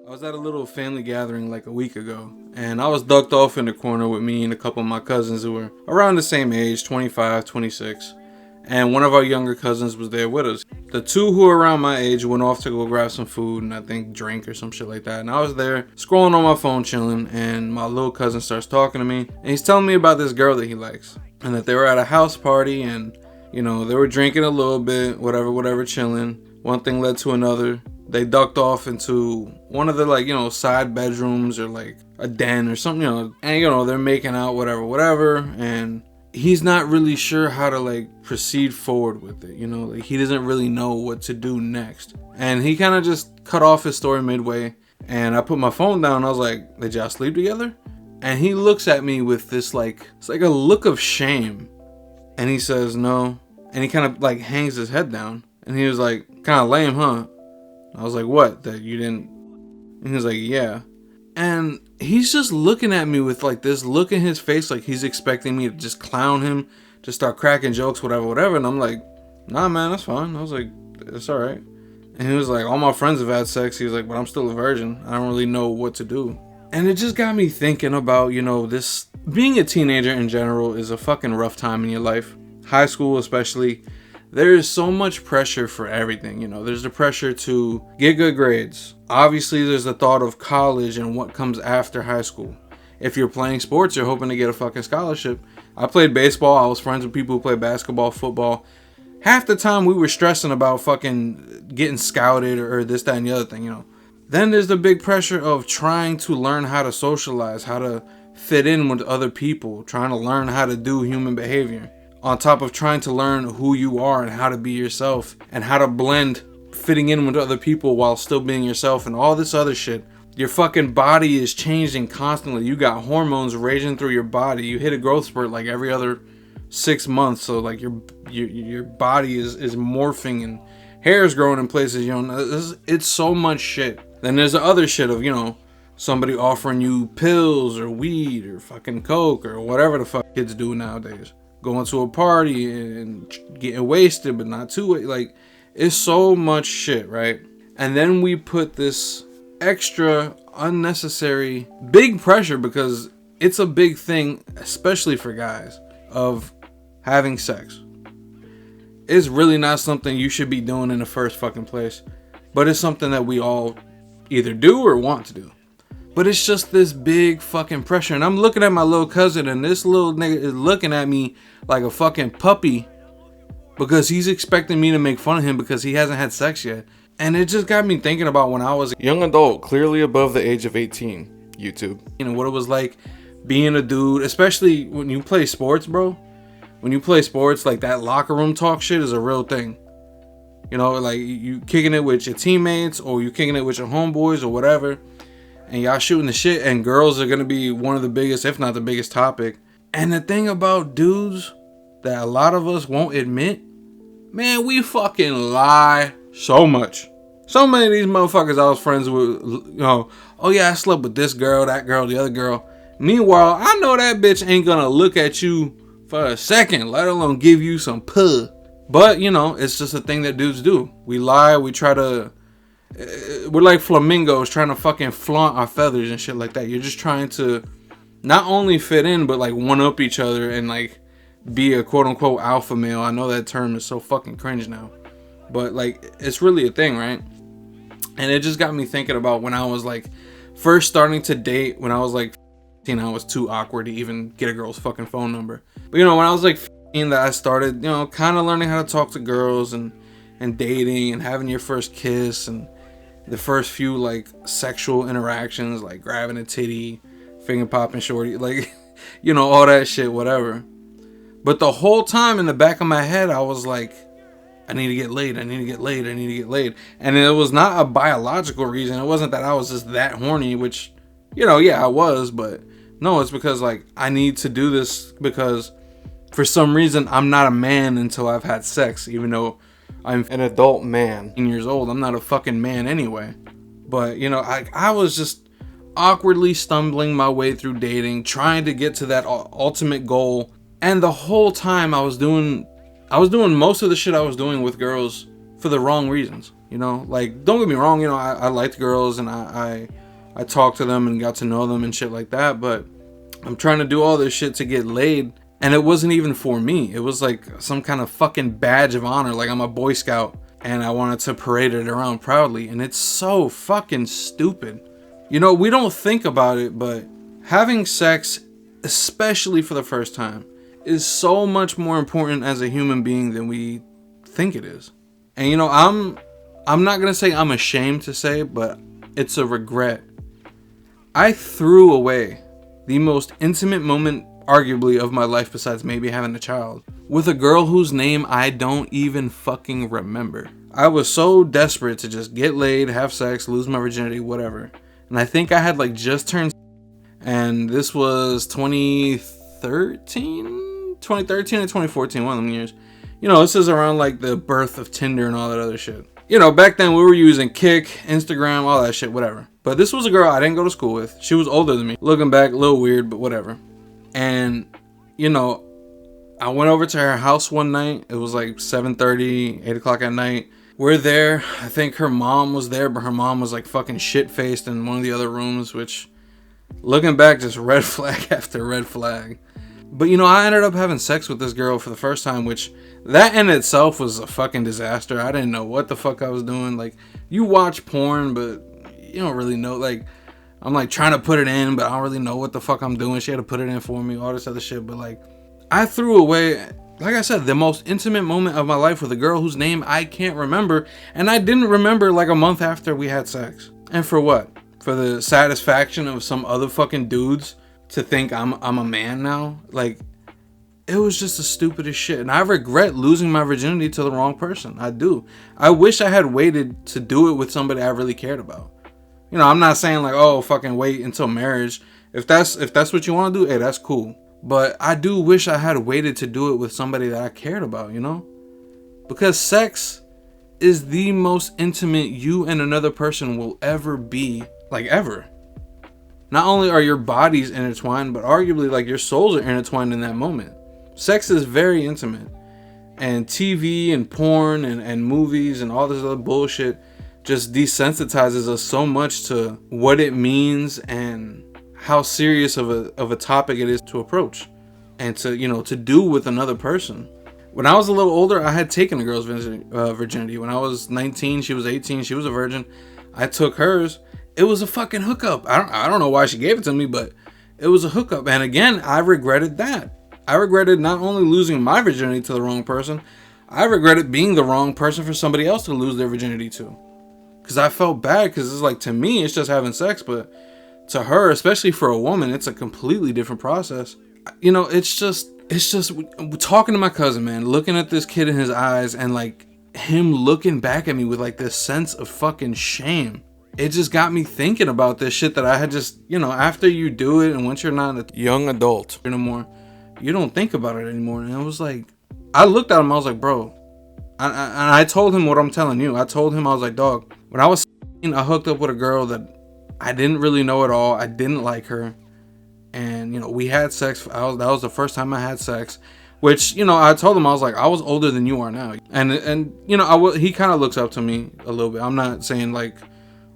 I was at a little family gathering like a week ago, and I was ducked off in the corner with me and a couple of my cousins who were around the same age, 25, 26, and one of our younger cousins was there with us. The two who were around my age went off to go grab some food and I think drink or some shit like that, and I was there scrolling on my phone chilling, and my little cousin starts talking to me, and he's telling me about this girl that he likes, and that they were at a house party, and you know, they were drinking a little bit, whatever, chilling. One thing led to another. They ducked off into one of the side bedrooms or like a den or something, and they're making out, whatever, and he's not really sure how to like proceed forward with it, like he doesn't really know what to do next. And he kind of just cut off his story midway, and I put my phone down and I was like, did y'all sleep together? And he looks at me with this it's like a look of shame, and he says no, and he kind of like hangs his head down, and he was like, kind of lame, huh? I was like, what? That you didn't? And he was like, yeah. And he's just looking at me with like this look in his face, like he's expecting me to just clown him, just start cracking jokes, whatever. And I'm like, nah, man, that's fine. I was like, it's all right. And he was like, all my friends have had sex. He was like, but I'm still a virgin. I don't really know what to do. And it just got me thinking about, this being a teenager in general is a fucking rough time in your life. High school especially. There is so much pressure for everything, There's the pressure to get good grades. Obviously, there's the thought of college and what comes after high school. If you're playing sports, you're hoping to get a fucking scholarship. I played baseball. I was friends with people who play basketball, football. Half the time we were stressing about fucking getting scouted or this, that, and the other thing, Then there's the big pressure of trying to learn how to socialize, how to fit in with other people, trying to learn how to do human behavior. On top of trying to learn who you are and how to be yourself and how to blend fitting in with other people while still being yourself and all this other shit. Your fucking body is changing constantly. You got hormones raging through your body. You hit a growth spurt like every other 6 months. So like your body is morphing and hair is growing in places. It's so much shit. Then there's the other shit of, somebody offering you pills or weed or fucking coke or whatever the fuck kids do nowadays. Going to a party and getting wasted, but not too like it's so much shit, right? And then we put this extra unnecessary big pressure, because it's a big thing, especially for guys, of having sex. It's really not something you should be doing in the first fucking place, but it's something that we all either do or want to do. But it's just this big fucking pressure. And I'm looking at my little cousin, and this little nigga is looking at me like a fucking puppy because he's expecting me to make fun of him because he hasn't had sex yet. And it just got me thinking about when I was a young adult, clearly above the age of 18, YouTube. What it was like being a dude, especially when you play sports, bro. When you play sports, like that locker room talk shit is a real thing. Like you kicking it with your teammates or you kicking it with your homeboys or whatever. And y'all shooting the shit, and girls are going to be one of the biggest, if not the biggest topic. And the thing about dudes that a lot of us won't admit, man, we fucking lie so much. So many of these motherfuckers I was friends with, oh yeah, I slept with this girl, that girl, the other girl. Meanwhile, I know that bitch ain't going to look at you for a second, let alone give you some puh. But, it's just a thing that dudes do. We lie, we try to... We're like flamingos trying to fucking flaunt our feathers and shit like that. You're just trying to not only fit in, but like one up each other and like be a quote unquote alpha male. I know that term is so fucking cringe now, but like it's really a thing, right? And it just got me thinking about when I was like first starting to date. When I was like 15, I was too awkward to even get a girl's fucking phone number. But when I was like 15, that I started, kind of learning how to talk to girls and dating and having your first kiss and the first few like sexual interactions, like grabbing a titty, finger popping shorty, like, all that shit, whatever. But the whole time in the back of my head, I was like, I need to get laid. And it was not a biological reason. It wasn't that I was just that horny, which, yeah, I was. But no, it's because like I need to do this because for some reason I'm not a man until I've had sex, even though I'm an adult man, 18 years old. I'm not a fucking man anyway. But, I was just awkwardly stumbling my way through dating, trying to get to that ultimate goal. And the whole time I was doing most of the shit I was doing with girls for the wrong reasons. You know, like, don't get me wrong, you know, I liked girls, and I talked to them and got to know them and shit like that, but I'm trying to do all this shit to get laid, and it wasn't even for me. It was like some kind of fucking badge of honor, like I'm a Boy Scout, and I wanted to parade it around proudly, and it's so fucking stupid. You know, we don't think about it, but having sex, especially for the first time, is so much more important as a human being than we think it is. And you know, I'm not gonna say I'm ashamed to say, but it's a regret. I threw away the most intimate moment, arguably, of my life besides maybe having a child, with a girl whose name I don't even fucking remember. I was so desperate to just get laid, have sex, lose my virginity, whatever. And I think I had like just turned, and this was 2013 or 2014, one of them years. You know, this is around like the birth of Tinder and all that other shit. You know, back then we were using Kik, Instagram, all that shit, whatever. But this was a girl I didn't go to school with. She was older than me. Looking back, a little weird, but whatever. And, you know, I went over to her house one night. It was like 7:30, 8 o'clock at night. We're there. I think her mom was there, but her mom was like fucking shit-faced in one of the other rooms, which, looking back, just red flag after red flag. But, you know, I ended up having sex with this girl for the first time, which that in itself was a fucking disaster. I didn't know what the fuck I was doing. Like, you watch porn, but you don't really know. Like, I'm like trying to put it in, but I don't really know what the fuck I'm doing. She had to put it in for me, all this other shit. But like, I threw away, like I said, the most intimate moment of my life with a girl whose name I can't remember. And I didn't remember like a month after we had sex. And for what? For the satisfaction of some other fucking dudes to think I'm a man now? Like, it was just the stupidest shit. And I regret losing my virginity to the wrong person. I do. I wish I had waited to do it with somebody I really cared about. You know, I'm not saying like, oh, fucking wait until marriage. If that's what you want to do, hey, that's cool. But I do wish I had waited to do it with somebody that I cared about, you know? Because sex is the most intimate you and another person will ever be, like ever. Not only are your bodies intertwined, but arguably like your souls are intertwined in that moment. Sex is very intimate. And TV and porn and movies and all this other bullshit just desensitizes us so much to what it means and how serious of a topic it is to approach and to, you know, to do with another person. When I was a little older, I had taken a girl's virginity. When I was 19, she was 18, she was a virgin. I took hers. It was a fucking hookup. I don't know why she gave it to me, but it was a hookup. And again, I regretted that. I regretted not only losing my virginity to the wrong person, I regretted being the wrong person for somebody else to lose their virginity to. Because I felt bad, because it's like, to me, it's just having sex, but to her, especially for a woman, it's a completely different process. You know, it's just talking to my cousin, man, looking at this kid in his eyes and like him looking back at me with like this sense of fucking shame. It just got me thinking about this shit that I had just, you know, after you do it and once you're not a young adult anymore, you don't think about it anymore. And it was like, I looked at him, I was like, bro, I told him what I'm telling you. I told him, I was like, dog, when I was 16, I hooked up with a girl that I didn't really know at all. I didn't like her. And, you know, we had sex. That was the first time I had sex. Which, you know, I told him, I was like, I was older than you are now. And you know, he kind of looks up to me a little bit. I'm not saying like,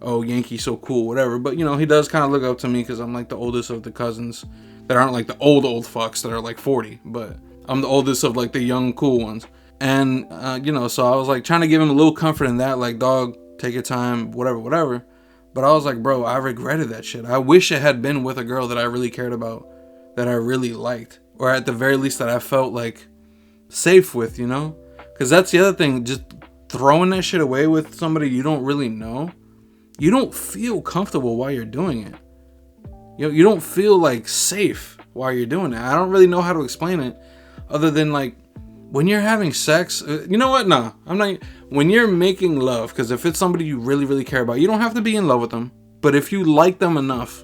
oh, Yanky so cool, whatever. But, you know, he does kind of look up to me because I'm like the oldest of the cousins that aren't like the old fucks that are like 40. But I'm the oldest of like the young cool ones. And, you know, so I was like trying to give him a little comfort in that. Like, dog, take your time, whatever. But I was like, bro, I regretted that shit. I wish it had been with a girl that I really cared about, that I really liked. Or at the very least that I felt like safe with, you know? Because that's the other thing. Just throwing that shit away with somebody you don't really know. You don't feel comfortable while you're doing it. You don't feel like safe while you're doing it. I don't really know how to explain it other than like when you're having sex. You know what? Nah, I'm not. When you're making love, because if it's somebody you really, really care about, you don't have to be in love with them. But if you like them enough,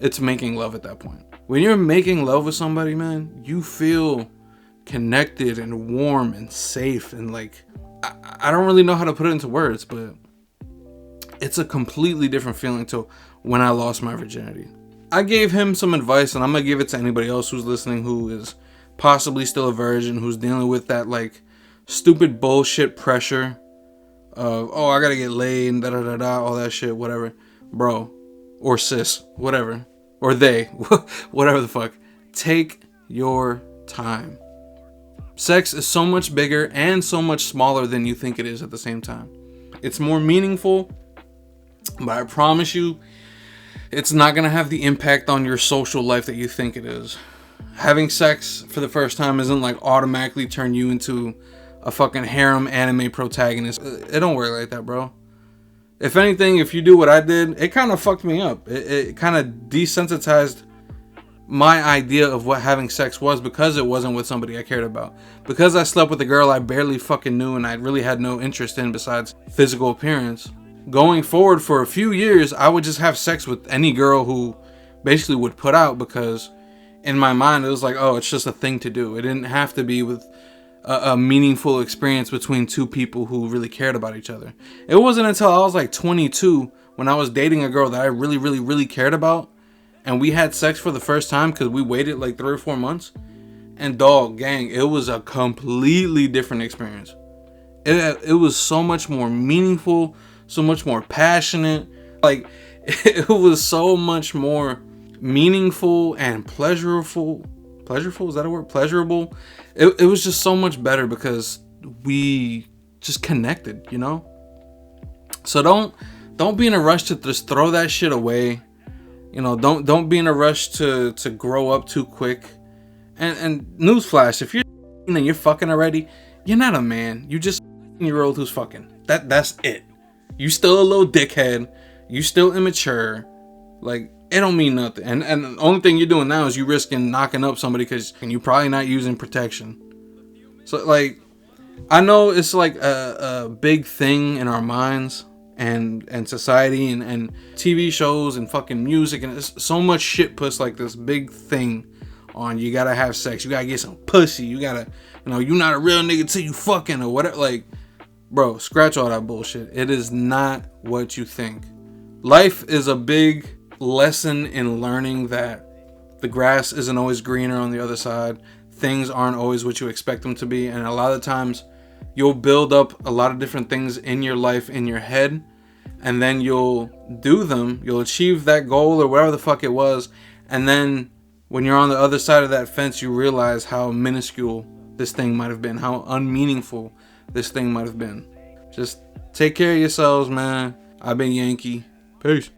it's making love at that point. When you're making love with somebody, man, you feel connected and warm and safe. And like, I don't really know how to put it into words, but it's a completely different feeling to when I lost my virginity. I gave him some advice, and I'm going to give it to anybody else who's listening who is possibly still a virgin, who's dealing with that like stupid bullshit pressure of, oh, I gotta get laid and da da da da, all that shit, whatever, bro, or sis, whatever, or they, whatever the fuck. Take your time. Sex is so much bigger and so much smaller than you think it is at the same time. It's more meaningful, but I promise you, it's not gonna have the impact on your social life that you think it is. Having sex for the first time isn't like automatically turn you into a fucking harem anime protagonist. It don't work like that, bro. If anything, if you do what I did, it kind of fucked me up. It kind of desensitized my idea of what having sex was, because it wasn't with somebody I cared about. Because I slept with a girl I barely fucking knew and I really had no interest in besides physical appearance. Going forward for a few years, I would just have sex with any girl who basically would put out, because in my mind it was like, oh, it's just a thing to do. It didn't have to be with a meaningful experience between two people who really cared about each other. It wasn't until I was like 22 when I was dating a girl that I really, really, really cared about, and we had sex for the first time because we waited like 3 or 4 months. And dog, gang, it was a completely different experience. It was so much more meaningful, so much more passionate. Like, it was so much more meaningful and pleasurable. Pleasurable, is that a word? Pleasurable. It was just so much better because we just connected, you know? So don't be in a rush to just throw that shit away. You know, don't be in a rush to grow up too quick. And newsflash, if you're and you're fucking already, you're not a man. You just a year old who's fucking. That's it. You still a little dickhead. You still immature. Like, it don't mean nothing. And the only thing you're doing now is you risking knocking up somebody because you're probably not using protection. So, like, I know it's like a big thing in our minds and society and TV shows and fucking music, and it's so much shit puts like this big thing on you gotta have sex, you gotta get some pussy, you gotta, you know, you're not a real nigga till you fucking or whatever. Like, bro, scratch all that bullshit. It is not what you think. Life is a big lesson in learning that the grass isn't always greener on the other side. Things aren't always what you expect them to be, and a lot of times you'll build up a lot of different things in your life in your head, and then you'll do them, you'll achieve that goal or whatever the fuck it was, and then when you're on the other side of that fence, you realize how minuscule this thing might have been, how unmeaningful this thing might have been. Just take care of yourselves, man. I've been Yankee. Peace.